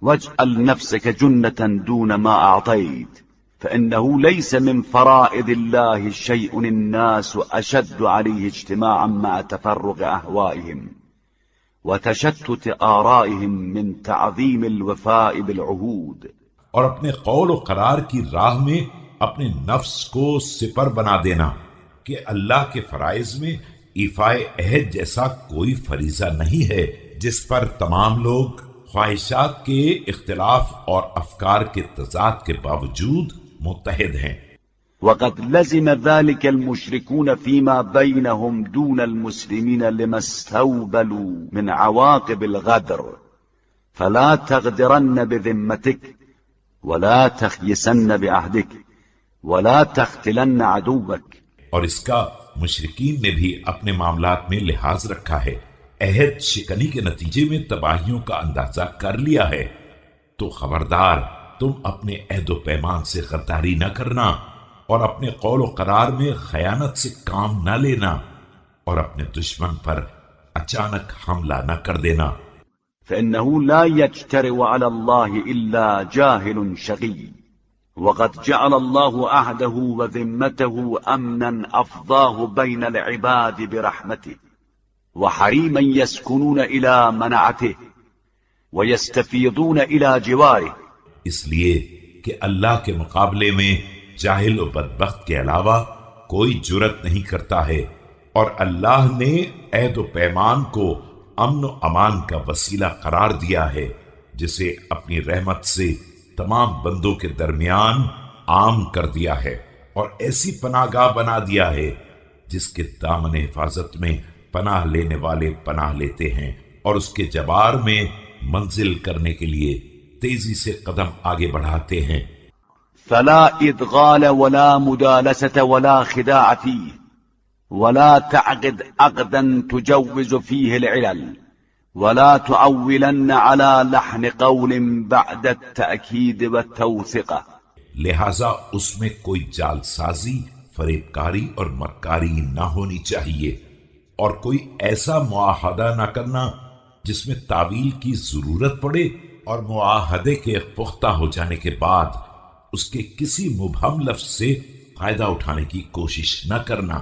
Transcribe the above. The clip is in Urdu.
واجعل نفسك جنة دون ما أعطيت فإنه ليس من فرائض الله شيء الناس أشد عليه اجتماعا مع تفرغ أهوائهم وتشتت آرائهم من تعظيم الوفاء بالعهود. اور اپنے قول و قرار کی راہ میں اپنے نفس کو سپر بنا دینا کہ اللہ کے فرائض میں ایفائے عہد جیسا کوئی فریضہ نہیں ہے جس پر تمام لوگ خواہشات کے اختلاف اور افکار کے تضاد کے باوجود متحد ہیں. وقد لزم ذلك المشركون فيما بينهم دون المسلمين لما استوبلوا من عواقب الغدر فلا تغدرن بذمتك ولا تخيسن بعهدك ولا تختلن عدوك. اور اس کا مشرکین نے بھی اپنے معاملات میں لحاظ رکھا ہے. عہد شکنی کے نتیجے میں تباہیوں کا اندازہ کر لیا ہے تو خبردار تم اپنے عہد و پیمان سے غداری نہ کرنا اور اپنے قول و قرار میں خیانت سے کام نہ لینا اور اپنے دشمن پر اچانک حملہ نہ کر دینا. فإنه لا يجترئ على الله إلا جاهل شقي وقد جعل الله عهده وذمته أمنا أفضاه بين العباد برحمته وحريما يسكنون إلى منعته ويستفيضون إلى جواره. اس لیے کہ اللہ کے مقابلے میں جاہل و بدبخت کے علاوہ کوئی جرت نہیں کرتا ہے اور اللہ نے عہد و پیمان کو امن و امان کا وسیلہ قرار دیا ہے جسے اپنی رحمت سے تمام بندوں کے درمیان عام کر دیا ہے اور ایسی پناہ گاہ بنا دیا ہے جس کے دامن حفاظت میں پناہ لینے والے پناہ لیتے ہیں اور اس کے جبار میں منزل کرنے کے لیے تیزی سے قدم آگے بڑھاتے ہیں. فلا ادغال ولا مدالسة ولا خداع فيه ولا تعقد عقدا تجوز فيه العلل ولا تعولن على لحن قول بعد التأكيد والتوثقة. لہذا اس میں کوئی جال سازی، فریب کاری اور مکاری نہ ہونی چاہیے اور کوئی ایسا معاہدہ نہ کرنا جس میں تعویل کی ضرورت پڑے اور معاہدے کے پختہ ہو جانے کے بعد اس کے کسی مبہم لفظ سے فائدہ اٹھانے کی کوشش نہ کرنا.